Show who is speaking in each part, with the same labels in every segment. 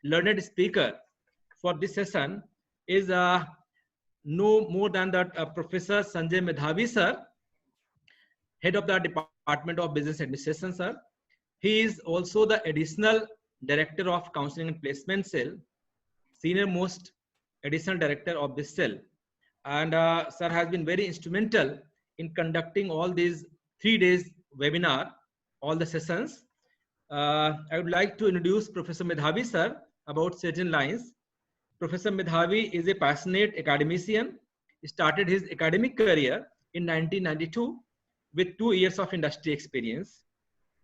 Speaker 1: learned speaker for this session is no more than that Professor Sanjay Medhavi, sir, head of the Department of Business Administration, sir. He is also the additional director of Counseling and Placement Cell, senior most additional director of this cell. And sir has been very instrumental in conducting all these 3 days webinar, all the sessions. I would like to introduce Professor Medhavi, sir, about certain lines. Professor Medhavi is a passionate academician. He started his academic career in 1992 with 2 years of industry experience.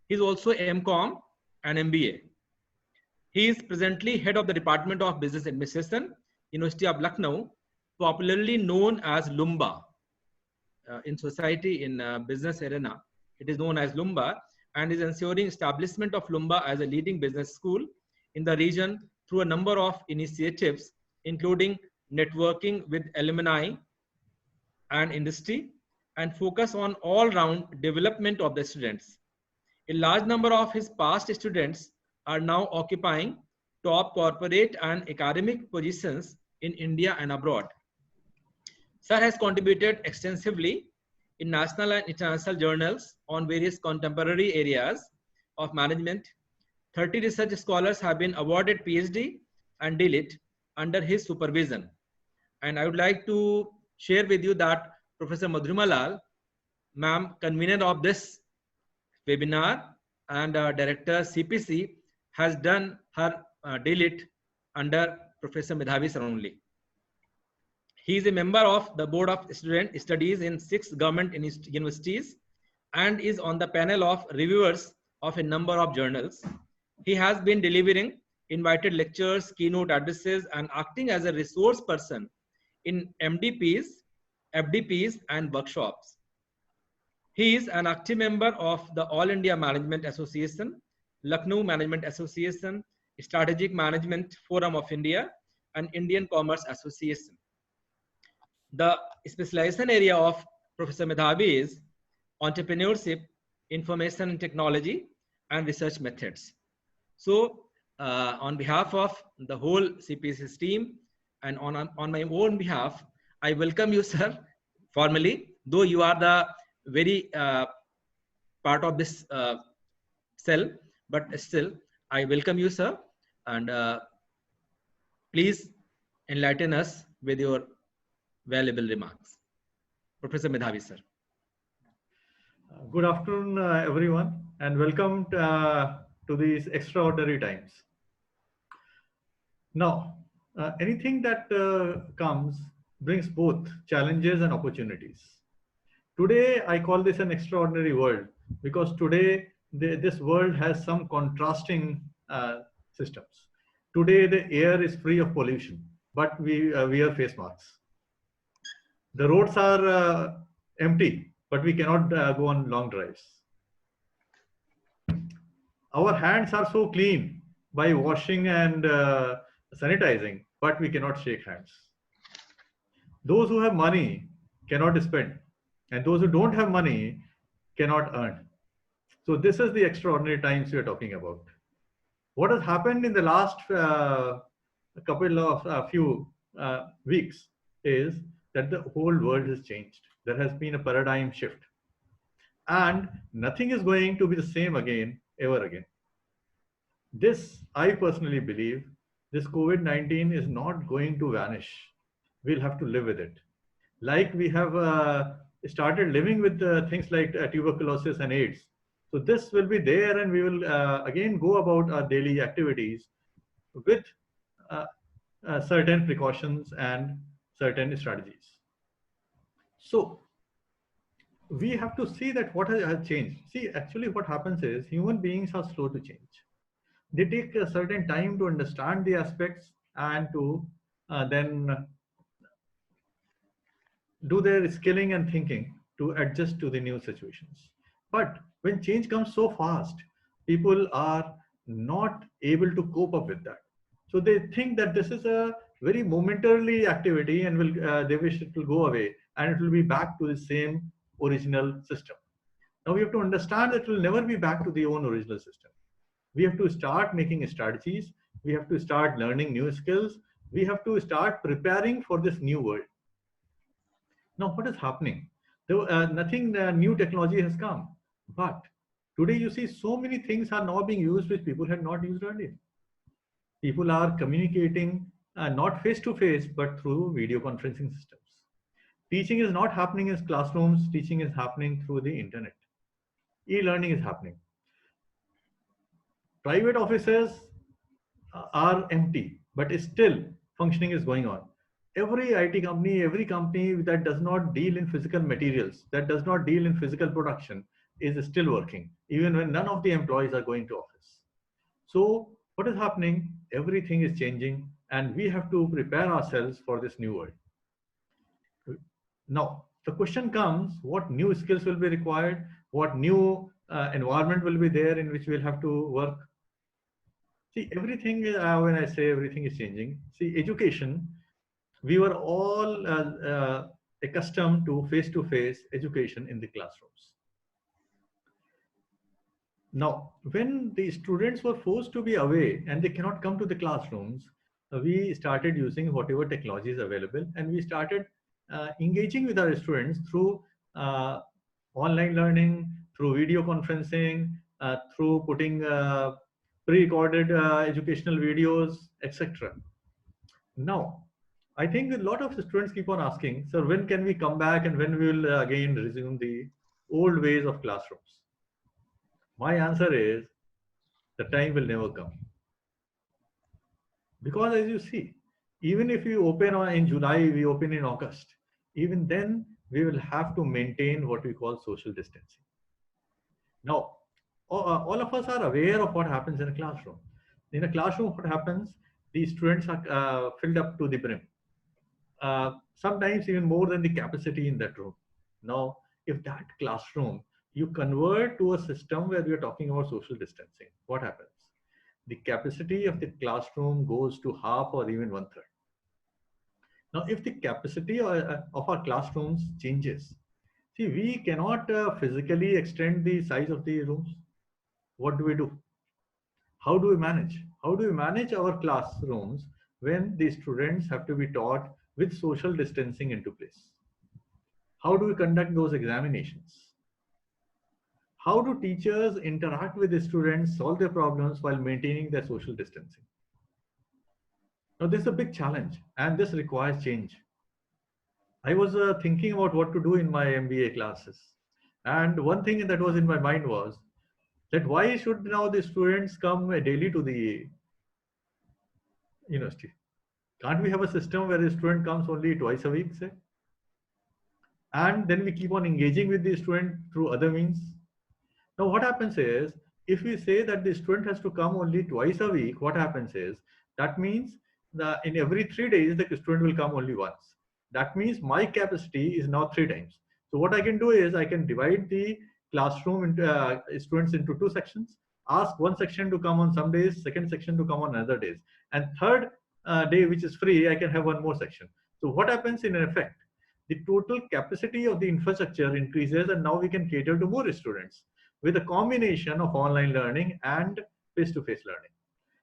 Speaker 1: He is also MCOM and MBA. He is presently head of the Department of Business Administration, University of Lucknow, popularly known as Lumba. In society, in business arena, it is known as Lumba, and is ensuring establishment of Lumba as a leading business school in the region through a number of initiatives, including networking with alumni and industry, and focus on all-round development of the students. A large number of his past students are now occupying top corporate and academic positions in India and abroad. Sir has contributed extensively in national and international journals on various contemporary areas of management. 30 research scholars have been awarded PhD and DLit under his supervision. And I would like to share with you that Professor Madhurima Lal, ma'am, convener of this webinar and director CPC, has done her DLit under Professor Medhavi sir only. He is a member of the Board of Student Studies in 6 government universities and is on the panel of reviewers of a number of journals. He has been delivering invited lectures, keynote addresses, and acting as a resource person in MDPs, FDPs, and workshops. He is an active member of the All India Management Association, Lucknow Management Association, Strategic Management Forum of India, and Indian Commerce Association. The specialization area of Professor Medhavi is entrepreneurship, information and technology, and research methods. So on behalf of the whole CPC's team and on my own behalf, I welcome you, sir, formally, though you are the very part of this cell, but still I welcome you, sir, and please enlighten us with your valuable remarks. Professor Medhavi, sir.
Speaker 2: Good afternoon, everyone, and welcome to these extraordinary times. Now, anything that comes brings both challenges and opportunities. Today, I call this an extraordinary world because today this world has some contrasting systems. Today, the air is free of pollution, but we wear face masks. The roads are empty, but we cannot go on long drives. Our hands are so clean by washing and sanitizing, but we cannot shake hands. Those who have money cannot spend, and those who don't have money cannot earn. So this is the extraordinary times we are talking about. What has happened in the last few weeks is that the whole world has changed. There has been a paradigm shift. And nothing is going to be the same again, ever again. This, I personally believe, this COVID-19 is not going to vanish. We'll have to live with it. Like we have started living with things like tuberculosis and AIDS. So this will be there, and we will again go about our daily activities with certain precautions and certain strategies. So we have to see that what has changed. See, actually what happens is human beings are slow to change. They take a certain time to understand the aspects and to then do their skilling and thinking to adjust to the new situations. But when change comes so fast, people are not able to cope up with that. So they think that this is a very momentarily activity and they wish it will go away and it will be back to the same original system. Now we have to understand that it will never be back to the own original system. We have to start making strategies We have to start learning new skills. We have to start preparing for this new world. Now, what is happening? Though nothing new technology has come, but today you see so many things are now being used which people had not used earlier. People are communicating not face to face, but through video conferencing systems. Teaching is not happening in classrooms, teaching is happening through the internet. E-learning is happening. Private offices are empty, but still functioning is going on. Every IT company, every company that does not deal in physical materials, that does not deal in physical production, is still working, even when none of the employees are going to office. So what is happening? Everything is changing, and we have to prepare ourselves for this new world. Now, the question comes, what new skills will be required? What new environment will be there in which we'll have to work? See, everything, when I say everything is changing, see, education, we were all accustomed to face-to-face education in the classrooms. Now, when the students were forced to be away and they cannot come to the classrooms, we started using whatever technology is available, and we started engaging with our students through online learning, through video conferencing, through putting pre-recorded educational videos, etc. Now, I think a lot of students keep on asking, sir, when can we come back and when we will again resume the old ways of classrooms? My answer is, the time will never come. Because as you see, even if we open in July, we open in August, even then we will have to maintain what we call social distancing. Now, all of us are aware of what happens in a classroom. In a classroom, what happens? The students are filled up to the brim. Sometimes even more than the capacity in that room. Now, if that classroom you convert to a system where we are talking about social distancing, what happens? The capacity of the classroom goes to half or even 1/3. Now, if the capacity of our classrooms changes, see, we cannot physically extend the size of the rooms. What do we do? How do we manage? How do we manage our classrooms when the students have to be taught with social distancing into place? How do we conduct those examinations? How do teachers interact with the students, solve their problems while maintaining their social distancing? Now, this is a big challenge, and this requires change. I was thinking about what to do in my MBA classes. And one thing that was in my mind was that why should now the students come daily to the university? Can't we have a system where the student comes only twice a week, say? And then we keep on engaging with the student through other means. Now, what happens is, if we say that the student has to come only twice a week, what happens is, that means that in every 3 days, the student will come only once. That means my capacity is now 3 times. So what I can do is, I can divide the classroom into students into 2 sections, ask one section to come on some days, second section to come on other days, and third day, which is free, I can have one more section. So what happens in effect? The total capacity of the infrastructure increases, and now we can cater to more students with a combination of online learning and face-to-face learning.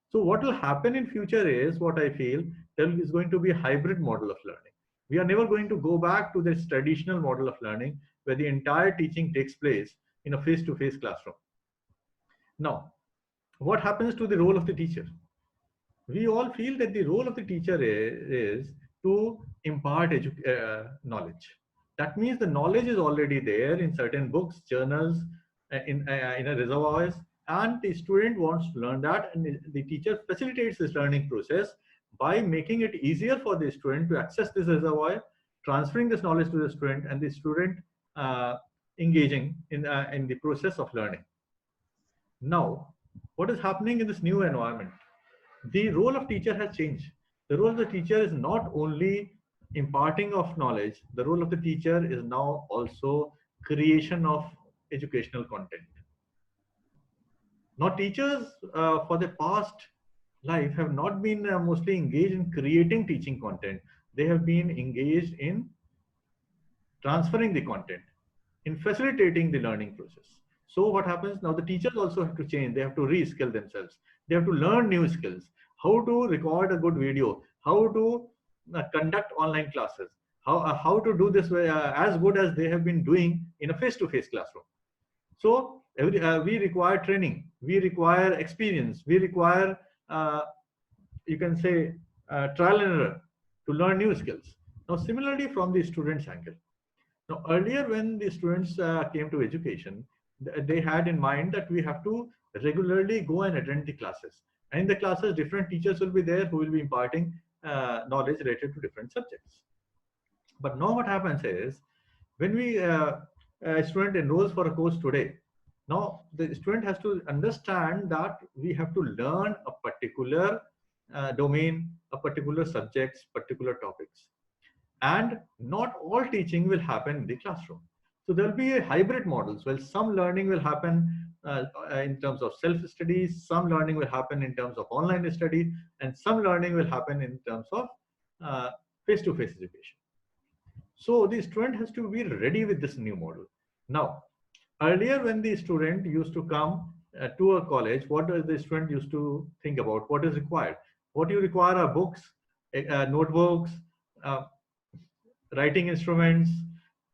Speaker 2: So what will happen in future is, what I feel, there is going to be a hybrid model of learning. We are never going to go back to this traditional model of learning where the entire teaching takes place in a face-to-face classroom. Now, what happens to the role of the teacher? We all feel that the role of the teacher is to impart knowledge. That means the knowledge is already there in certain books, journals, in a reservoirs, and the student wants to learn that, and the teacher facilitates this learning process by making it easier for the student to access this reservoir, transferring this knowledge to the student, and the student engaging in the process of learning. Now, what is happening in this new environment? The role of teacher has changed. The role of the teacher is not only imparting of knowledge, the role of the teacher is now also creation of educational content. Now, teachers for the past life have not been mostly engaged in creating teaching content. They have been engaged in transferring the content, in facilitating the learning process. So what happens now, the teachers also have to change. They have to reskill themselves. They have to learn new skills. how to record a good video, how to conduct online classes, how to do this as good as they have been doing in a face-to-face classroom. So we require training, we require experience, we require, you can say, trial and error to learn new skills. Now, similarly, from the students' angle. Now, earlier when the students came to education, they had in mind that we have to regularly go and attend the classes. And in the classes, different teachers will be there who will be imparting knowledge related to different subjects. But now what happens is, when a student enrolls for a course today, now the student has to understand that we have to learn a particular domain, a particular subjects, particular topics. And not all teaching will happen in the classroom. So there'll be a hybrid models. Well, some learning will happen in terms of self-study, some learning will happen in terms of online study, and some learning will happen in terms of face-to-face education. So the student has to be ready with this new model. Now, earlier when the student used to come to a college, what does the student used to think about? What is required? What you require are books, notebooks, writing instruments,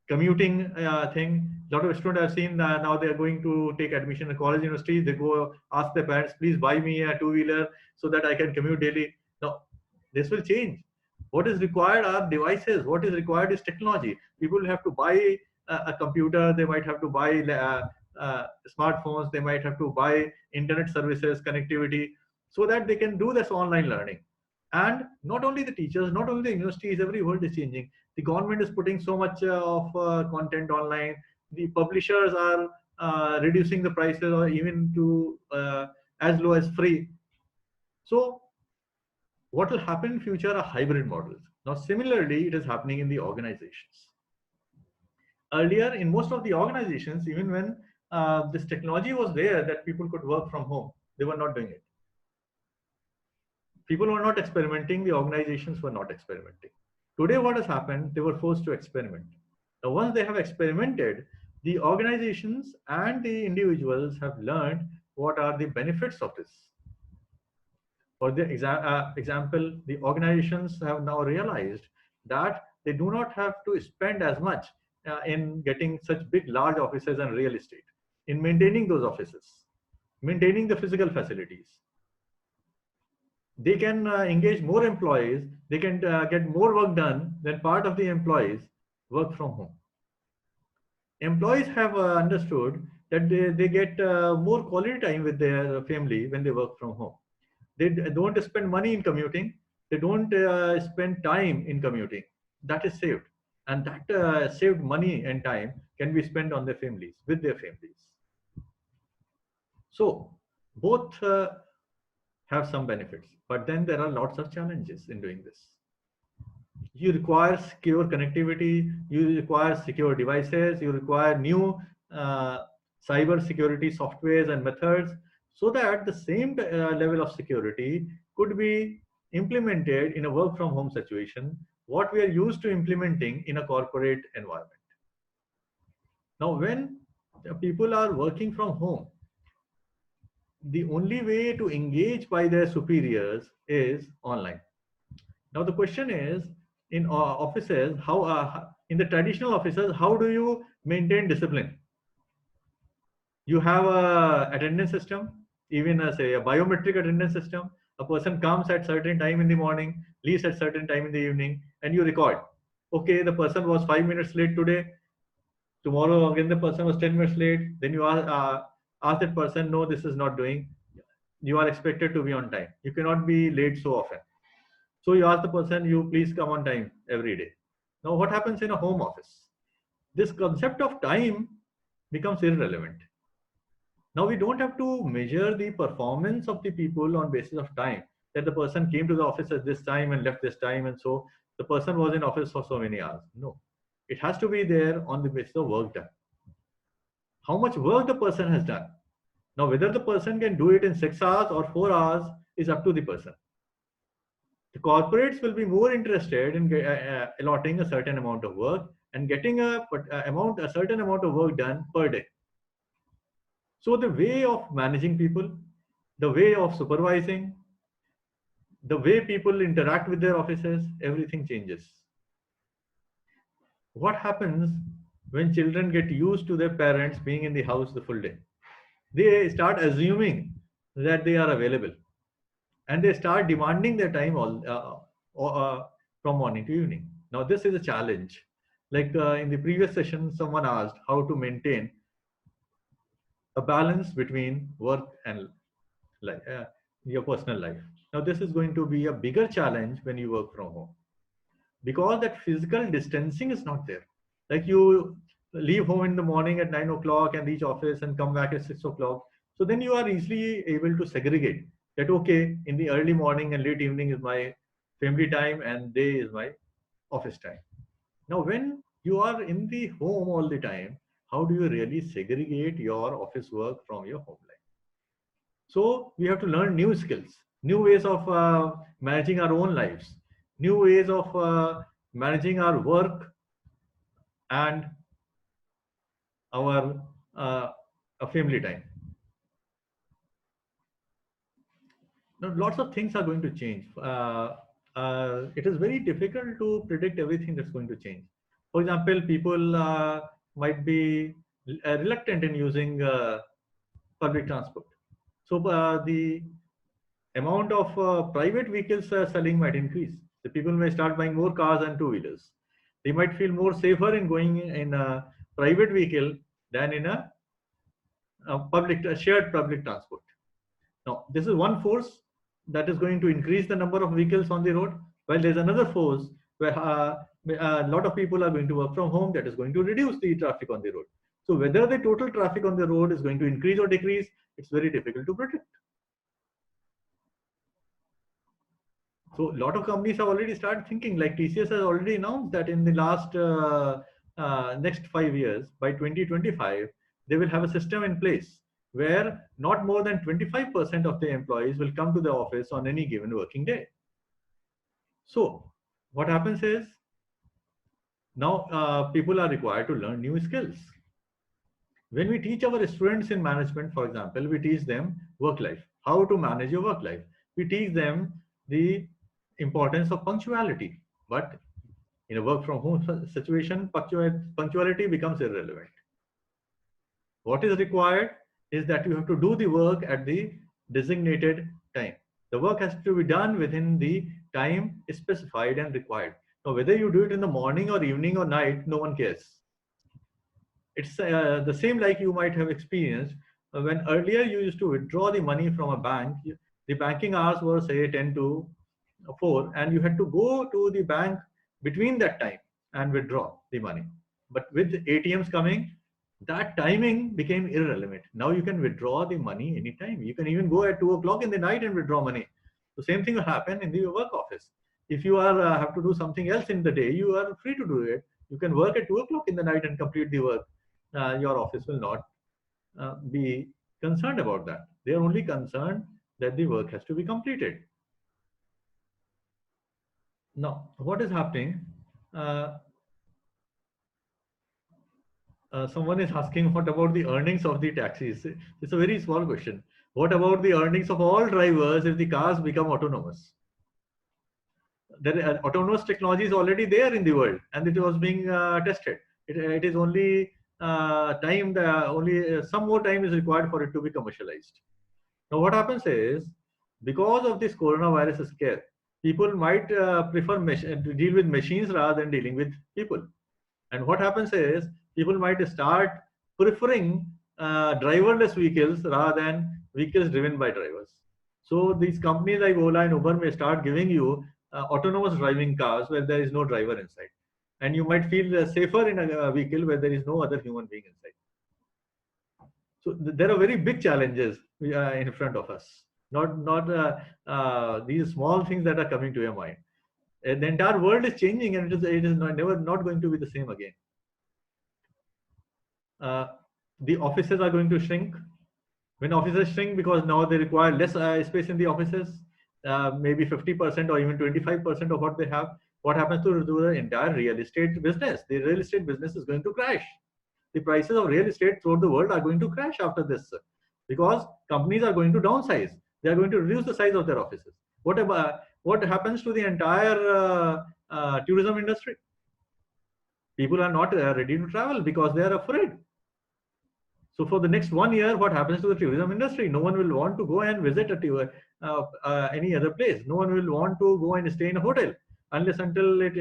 Speaker 2: commuting thing. A lot of students I've seen now they are going to take admission in college universities. They go ask their parents, please buy me a two-wheeler so that I can commute daily. Now, this will change. What is required are devices. What is required is technology. People have to buy a computer. They might have to buy smartphones. They might have to buy internet services, connectivity, so that they can do this online learning. And not only the teachers, not only the universities, every world is changing. The government is putting so much of content online. The publishers are reducing the prices or even to as low as free. So what will happen in future are hybrid models. Now, similarly, it is happening in the organizations. Earlier, in most of the organizations, even when this technology was there that people could work from home, they were not doing it. People were not experimenting, the organizations were not experimenting. Today, what has happened, they were forced to experiment. Now, once they have experimented, the organizations and the individuals have learned what are the benefits of this. For the example, the organizations have now realized that they do not have to spend as much in getting such big, large offices and real estate, in maintaining those offices, maintaining the physical facilities. They can engage more employees, they can get more work done than part of the employees work from home. Employees have understood that they get more quality time with their family when they work from home. They don't spend money in commuting. They don't spend time in commuting. That is saved. And that saved money and time can be spent on their families, with their families. So both have some benefits, but then there are lots of challenges in doing this. You require secure connectivity, you require secure devices, you require new cyber security softwares and methods, so that the same level of security could be implemented in a work from home situation, what we are used to implementing in a corporate environment. Now, when people are working from home, the only way to engage by their superiors is online. Now, the question is, in offices, how in the traditional offices, how do you maintain discipline? You have a attendance system, even say a biometric attendance system. A person comes at certain time in the morning, leaves at certain time in the evening, and you record. Okay, the person was 5 minutes late today. Tomorrow again the person was 10 minutes late. Then you ask that person, no, this is not doing. You are expected to be on time. You cannot be late so often. So you ask the person, you please come on time every day. Now what happens in a home office? This concept of time becomes irrelevant. Now we don't have to measure the performance of the people on basis of time, that the person came to the office at this time and left this time, and so the person was in office for so many hours. No, it has to be there on the basis of work done. How much work the person has done. Now whether the person can do it in 6 hours or 4 hours is up to the person. The corporates will be more interested in allotting a certain amount of work and getting a certain amount of work done per day. So the way of managing people, the way of supervising, the way people interact with their offices, everything changes. What happens when children get used to their parents being in the house the full day? They start assuming that they are available, and they start demanding their time from morning to evening. Now, this is a challenge. Like in the previous session, someone asked how to maintain a balance between work and life, your personal life. Now, this is going to be a bigger challenge when you work from home, because that physical distancing is not there. Like you leave home in the morning at 9 o'clock and reach office and come back at 6 o'clock. So then you are easily able to segregate that, okay, in the early morning and late evening is my family time and day is my office time. Now, when you are in the home all the time, how do you really segregate your office work from your home life? So we have to learn new skills, new ways of managing our own lives, new ways of managing our work and our family time. Now, lots of things are going to change. It is very difficult to predict everything that's going to change. For example, people might be reluctant in using public transport. So the amount of private vehicles selling might increase. The people may start buying more cars and two-wheelers. They might feel more safer in going in a private vehicle than in a shared public transport. Now, this is one force that is going to increase the number of vehicles on the road, while there's another force where a lot of people are going to work from home that is going to reduce the traffic on the road. So whether the total traffic on the road is going to increase or decrease, it's very difficult to predict. So a lot of companies have already started thinking, like TCS has already announced that in the last next 5 years, by 2025, they will have a system in place where not more than 25% of the employees will come to the office on any given working day. So what happens is, now people are required to learn new skills. When we teach our students in management, for example, we teach them work life, how to manage your work life. We teach them the importance of punctuality. But in a work from home situation, punctuality becomes irrelevant. What is required is that you have to do the work at the designated time. The work has to be done within the time specified and required. Now, whether you do it in the morning or evening or night, no one cares. It's the same like you might have experienced when earlier you used to withdraw the money from a bank. The banking hours were say 10 to 4, and you had to go to the bank between that time and withdraw the money. But with ATMs coming, that timing became irrelevant. Now you can withdraw the money anytime. You can even go at 2 o'clock in the night and withdraw money. The same thing will happen in the work office. If you are have to do something else in the day, you are free to do it. You can work at 2 o'clock in the night and complete the work. Your office will not be concerned about that. They are only concerned that the work has to be completed. Now, what is happening? Someone is asking, what about the earnings of the taxis? It's a very small question. What about the earnings of all drivers if the cars become autonomous? Autonomous technology is already there in the world, and it was being tested. It is only some more time is required for it to be commercialized. Now, what happens is, because of this coronavirus scare, people might prefer to deal with machines rather than dealing with people. And what happens is, people might start preferring driverless vehicles rather than vehicles driven by drivers. So these companies like Ola and Uber may start giving you autonomous driving cars where there is no driver inside. And you might feel safer in a vehicle where there is no other human being inside. So there are very big challenges in front of us. Not these small things that are coming to your mind. The entire world is changing, and it is never not going to be the same again. The offices are going to shrink. When offices shrink, because now they require less space in the offices, maybe 50% or even 25% of what they have. What happens to the entire real estate business? The real estate business is going to crash. The prices of real estate throughout the world are going to crash after this, because companies are going to downsize. They are going to reduce the size of their offices. What what happens to the entire tourism industry? People are not ready to travel because they are afraid. So for the next 1 year, what happens to the tourism industry? No one will want to go and visit any other place. No one will want to go and stay in a hotel unless until it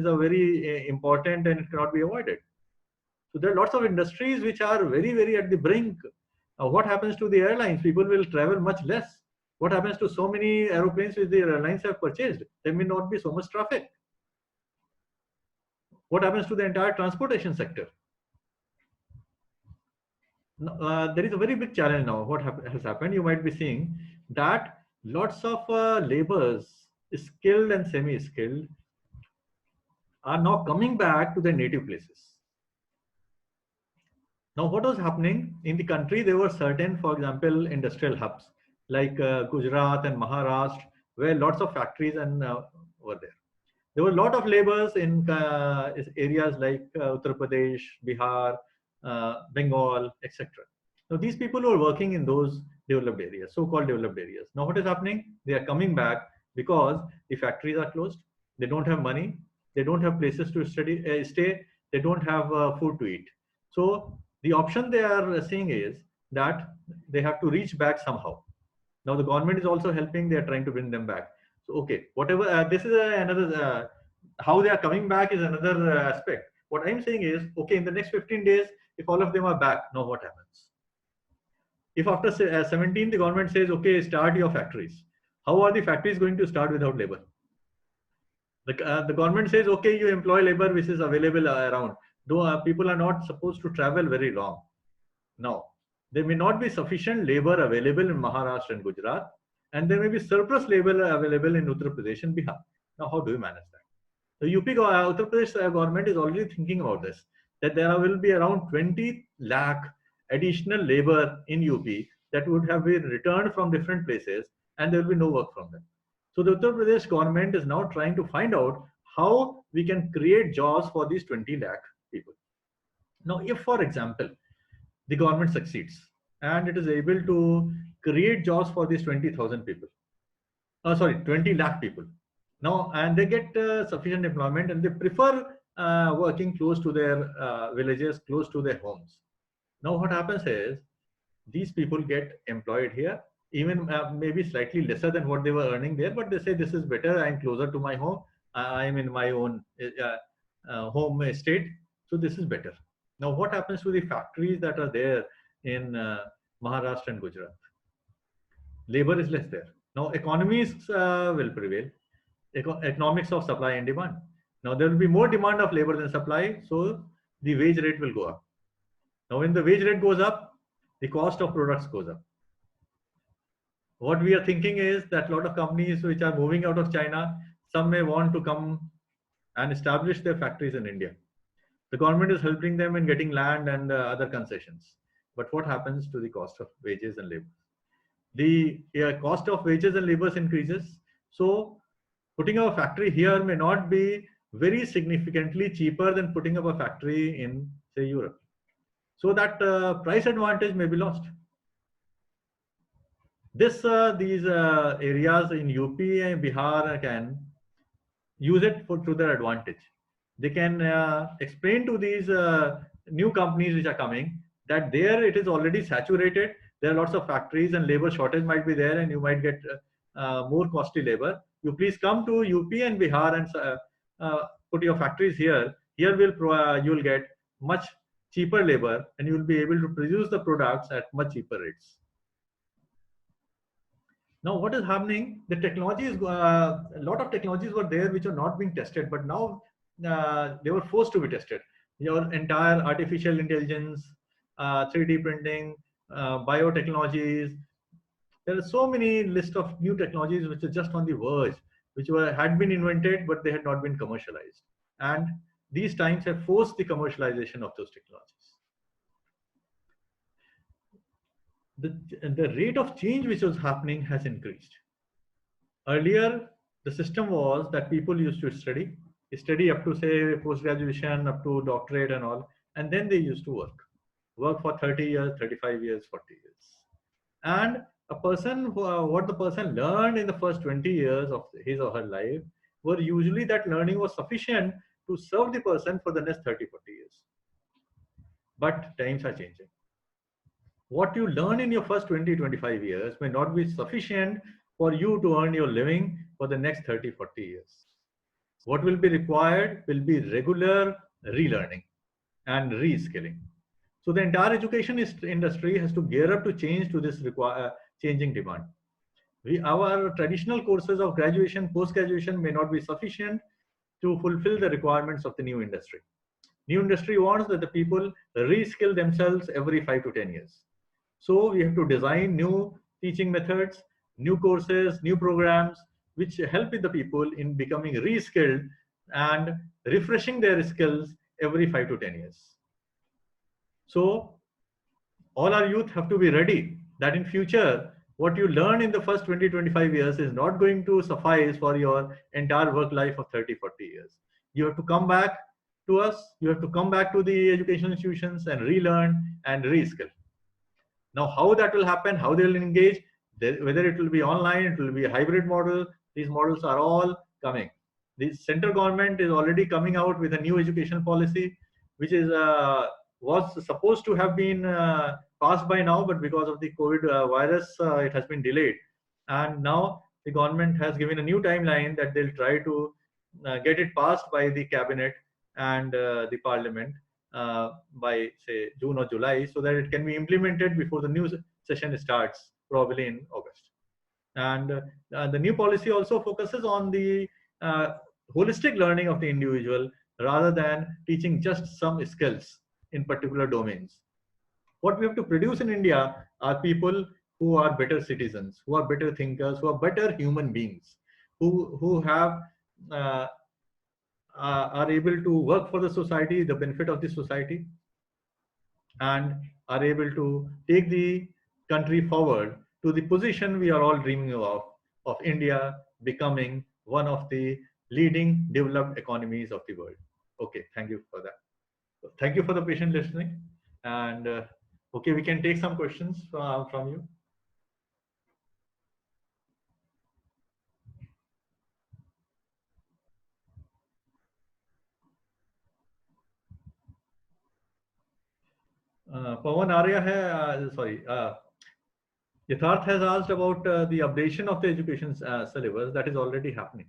Speaker 2: is a very important and it cannot be avoided. So there are lots of industries which are very, very at the brink. What happens to the airlines? People will travel much less. What happens to so many aeroplanes which the airlines have purchased? There may not be so much traffic. What happens to the entire transportation sector? There is a very big challenge now. What has happened? You might be seeing that lots of laborers, skilled and semi-skilled, are now coming back to their native places. Now, what was happening in the country? There were certain, for example, industrial hubs like Gujarat and Maharashtra, where lots of factories and were there. There were a lot of laborers in areas like Uttar Pradesh, Bihar, Bengal, etc. Now, these people who are working in those developed areas, so-called developed areas. Now, what is happening? They are coming back because the factories are closed. They don't have money. They don't have places to stay. They don't have food to eat. So the option they are seeing is that they have to reach back somehow. Now the government is also helping. They are trying to bring them back. So okay, whatever. This is another. How they are coming back is another aspect. What I'm saying is, okay, in the next 15 days, if all of them are back, now what happens? If after 17 the government says, okay, start your factories, how are the factories going to start without labor? The government says, okay, you employ labor which is available around. Though people are not supposed to travel very long. Now, there may not be sufficient labor available in Maharashtra and Gujarat, and there may be surplus labor available in Uttar Pradesh and Bihar. Now, how do you manage that? The UP Uttar Pradesh government is already thinking about this, that there will be around 20 lakh additional labor in UP that would have been returned from different places, and there will be no work from them. So the Uttar Pradesh government is now trying to find out how we can create jobs for these 20 lakh people. Now, if, for example, the government succeeds and it is able to create jobs for these 20,000 people, 20 lakh people, now, and they get sufficient employment and they prefer working close to their villages, close to their homes. Now, what happens is these people get employed here, even maybe slightly lesser than what they were earning there, but they say this is better. I'm closer to my home. I'm in my own home estate. So this is better. Now, what happens to the factories that are there in Maharashtra and Gujarat? Labor is less there. Now, economies will prevail. Economics of supply and demand. Now, there will be more demand of labor than supply, so the wage rate will go up. Now, when the wage rate goes up, the cost of products goes up. What we are thinking is that a lot of companies which are moving out of China, some may want to come and establish their factories in India. The government is helping them in getting land and other concessions. But what happens to the cost of wages and labor? The cost of wages and labor increases. So putting up a factory here may not be very significantly cheaper than putting up a factory in, say, Europe. So that price advantage may be lost. These areas in UP and Bihar can use it to their advantage. They can explain to these new companies which are coming that there it is already saturated. There are lots of factories and labor shortage might be there, and you might get more costly labor. You please come to UP and Bihar and put your factories here. Here you'll get much cheaper labor, and you will be able to produce the products at much cheaper rates. Now, what is happening? The technology is a lot of technologies were there which are not being tested, but now they were forced to be tested. Your entire artificial intelligence, 3D printing, biotechnologies. There are so many list of new technologies which are just on the verge, which had been invented, but they had not been commercialized. And these times have forced the commercialization of those technologies. The rate of change which was happening has increased. Earlier, the system was that people used to study up to, say, post-graduation, up to doctorate and all, and then they used to work for 30 years, 35 years, 40 years. And A person who, what the person learned in the first 20 years of his or her life were usually that learning was sufficient to serve the person for the next 30, 40 years. But times are changing. What you learn in your first 20, 25 years may not be sufficient for you to earn your living for the next 30, 40 years. What will be required will be regular relearning and reskilling. So the entire education industry has to gear up to change to this changing demand. Our traditional courses of graduation, post-graduation may not be sufficient to fulfill the requirements of the new industry. New industry wants that the people reskill themselves every 5 to 10 years. So we have to design new teaching methods, new courses, new programs, which help the people in becoming reskilled and refreshing their skills every 5 to 10 years. So all our youth have to be ready that in future, what you learn in the first 20, 25 years is not going to suffice for your entire work life of 30, 40 years. You have to come back to us. You have to come back to the educational institutions and relearn and reskill. Now, how that will happen, how they will engage, whether it will be online, it will be a hybrid model, these models are all coming. The central government is already coming out with a new education policy, which is was supposed to have been passed by now, but because of the COVID virus, it has been delayed. And now the government has given a new timeline that they'll try to get it passed by the cabinet and the parliament by say June or July, so that it can be implemented before the new session starts, probably in August. And the new policy also focuses on the holistic learning of the individual rather than teaching just some skills in particular domains. What we have to produce in India are people who are better citizens, who are better thinkers, who are better human beings, who have are able to work for the society, the benefit of the society, and are able to take the country forward to the position we are all dreaming of India becoming one of the leading developed economies of the world. Okay, thank you for that. Thank you for the patient listening. And okay, we can take some questions from you. Pawan Arya hai, sorry, Yatharth has asked about the updation of the education syllabus that is already happening.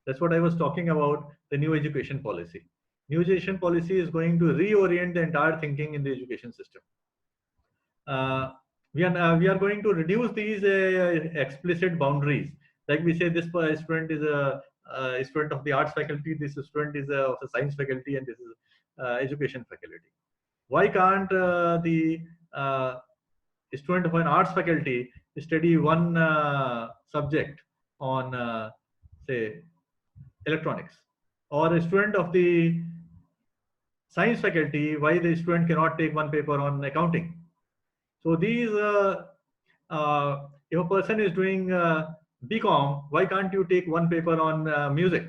Speaker 2: That's what I was talking about, the new education policy. New education policy is going to reorient the entire thinking in the education system. We are going to reduce these explicit boundaries. Like we say, this student is a student of the arts faculty, this student is of the science faculty, and this is education faculty. Why can't the student of an arts faculty study one subject on, say, electronics, or a student of the science faculty, why the student cannot take one paper on accounting? So these, if a person is doing BCom, why can't you take one paper on music?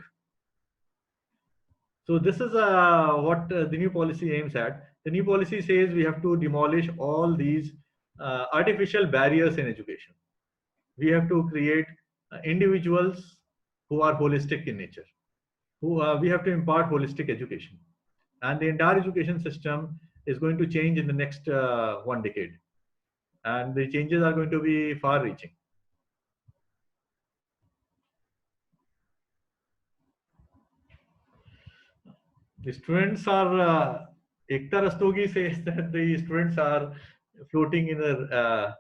Speaker 2: So this is what the new policy aims at. The new policy says we have to demolish all these artificial barriers in education. We have to create individuals who are holistic in nature. We have to impart holistic education. And the entire education system is going to change in the next 1 decade. And the changes are going to be far-reaching. The students are, Ekta Rastogi says that the students are floating in a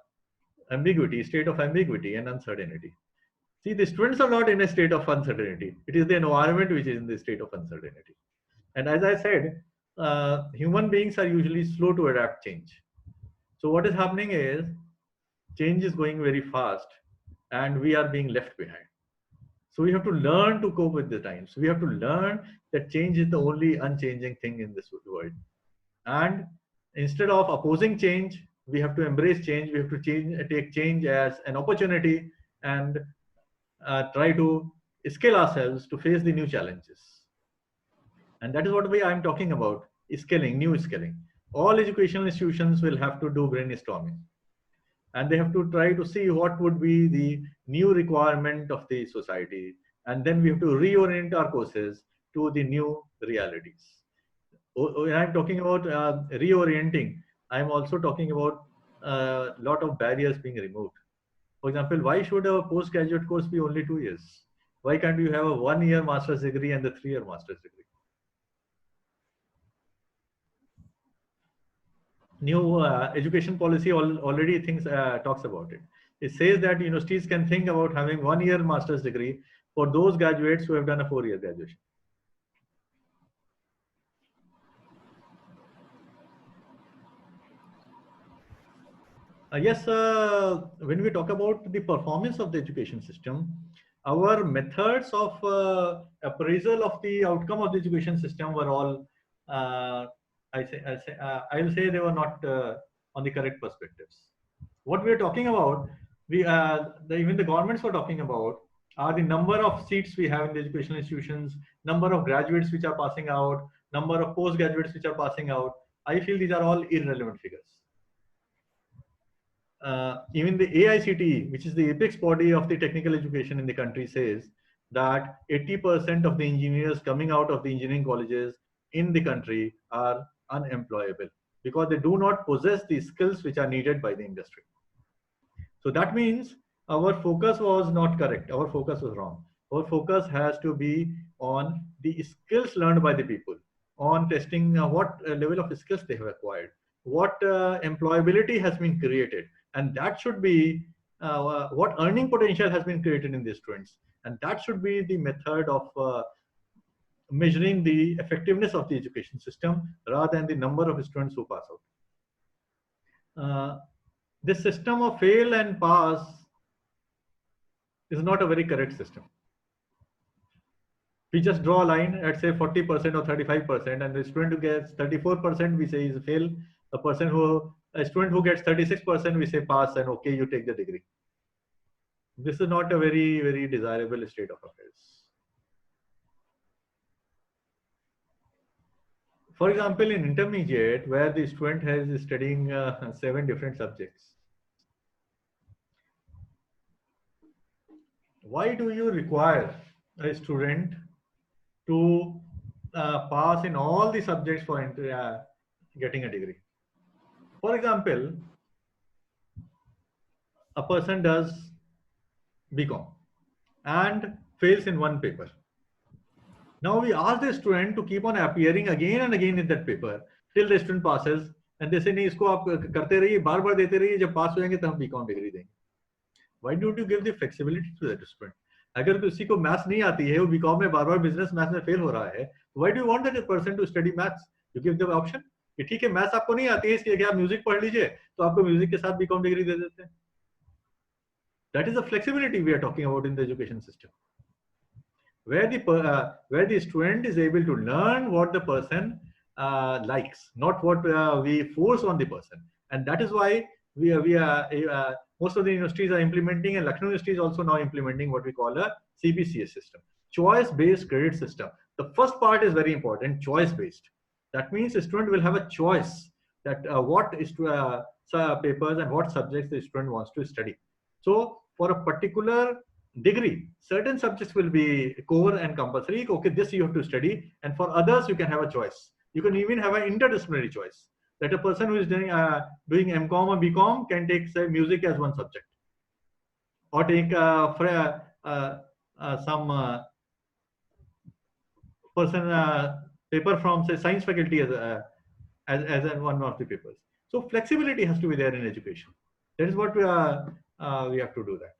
Speaker 2: ambiguity, state of ambiguity and uncertainty. See, the students are not in a state of uncertainty. It is the environment which is in the state of uncertainty. And as I said, human beings are usually slow to adapt change. So what is happening is change is going very fast and we are being left behind. So we have to learn to cope with the times. We have to learn that change is the only unchanging thing in this world. And instead of opposing change, we have to embrace change. We have to take change as an opportunity and try to scale ourselves to face the new challenges. And that is what I'm talking about, scaling, new scaling. All educational institutions will have to do brainstorming. and they have to try to see what would be the new requirement of the society, and then we have to reorient our courses to the new realities. When I'm talking about reorienting, I'm also talking about a lot of barriers being removed. For example, why should a postgraduate course be only 2 years? Why can't you have a 1-year master's degree and a 3-year master's degree? New education policy already talks about it. It says that universities can think about having 1-year master's degree for those graduates who have done a 4-year graduation. Yes, when we talk about the performance of the education system, our methods of appraisal of the outcome of the education system were all, I'll say they were not on the correct perspectives. What we are talking about, even the governments were talking about, are the number of seats we have in the educational institutions, number of graduates which are passing out, number of postgraduates which are passing out. I feel these are all irrelevant figures. Even the AICTE, which is the apex body of the technical education in the country, says that 80% of the engineers coming out of the engineering colleges in the country are unemployable because they do not possess the skills which are needed by the industry. So that means our focus was not correct. Our focus was wrong. Our focus has to be on the skills learned by the people, on testing what level of skills they have acquired, what employability has been created, and that should be what earning potential has been created in these students, and that should be the method of measuring the effectiveness of the education system rather than the number of students who pass out. This system of fail and pass is not a very correct system. We just draw a line at say 40% or 35%, and the student who gets 34% we say is a fail. A student who gets 36% we say pass, and okay, you take the degree. This is not a very, very desirable state of affairs. For example, in intermediate, where the student is studying 7 different subjects, why do you require a student to pass in all the subjects for getting a degree? For example, a person does BCom and fails in one paper. Now we ask the student to keep on appearing again and again in that paper till the student passes, and they say नहीं इसको आप करते रहिए, बार बार देते रहिए, जब पास हो जाएंगे तब हम BCom डिग्री देंगे. Why don't you give the flexibility to that student? अगर किसी को मैथ्स नहीं आती है, वो बीकॉम में बार-बार बिजनेस मैथ्स में फेल हो रहा है, why do you want that person to study maths? You give them option कि ठीक है मैथ्स आपको नहीं आती है, इसलिए आप म्यूजिक पढ़ लीजिए, तो आपको म्यूजिक के साथ बीकॉम डिग्री दे देते हैं. That is the flexibility we are talking about in the education system, where the student is able to learn what the person likes, not what we force on the person, and that is why most of the universities are implementing, and Lucknow University is also now implementing what we call a CBCS system, choice-based credit system. The first part is very important, choice-based. That means the student will have a choice that what is papers and what subjects the student wants to study. So for a particular degree, certain subjects will be core and compulsory. Okay, this you have to study, and for others you can have a choice. You can even have an interdisciplinary choice, that a person who is doing MCom or BCom can take say music as one subject, or take some person paper from say science faculty as one of the papers. So flexibility has to be there in education. That is what we have to do that.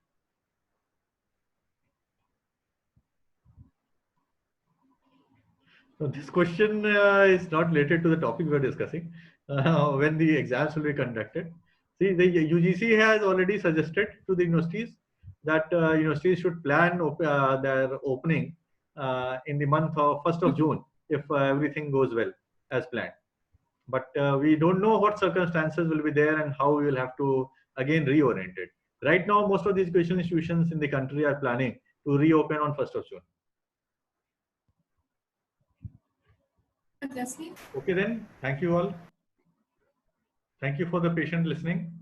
Speaker 2: So this question is not related to the topic we are discussing. When the exams will be conducted, see, the UGC has already suggested to the universities that universities should plan their opening in the month of 1st of June if everything goes well as planned. But we don't know what circumstances will be there and how we will have to again reorient it. Right now, most of the educational institutions in the country are planning to reopen on 1st of June. Okay then, thank you all. Thank you for the patient listening.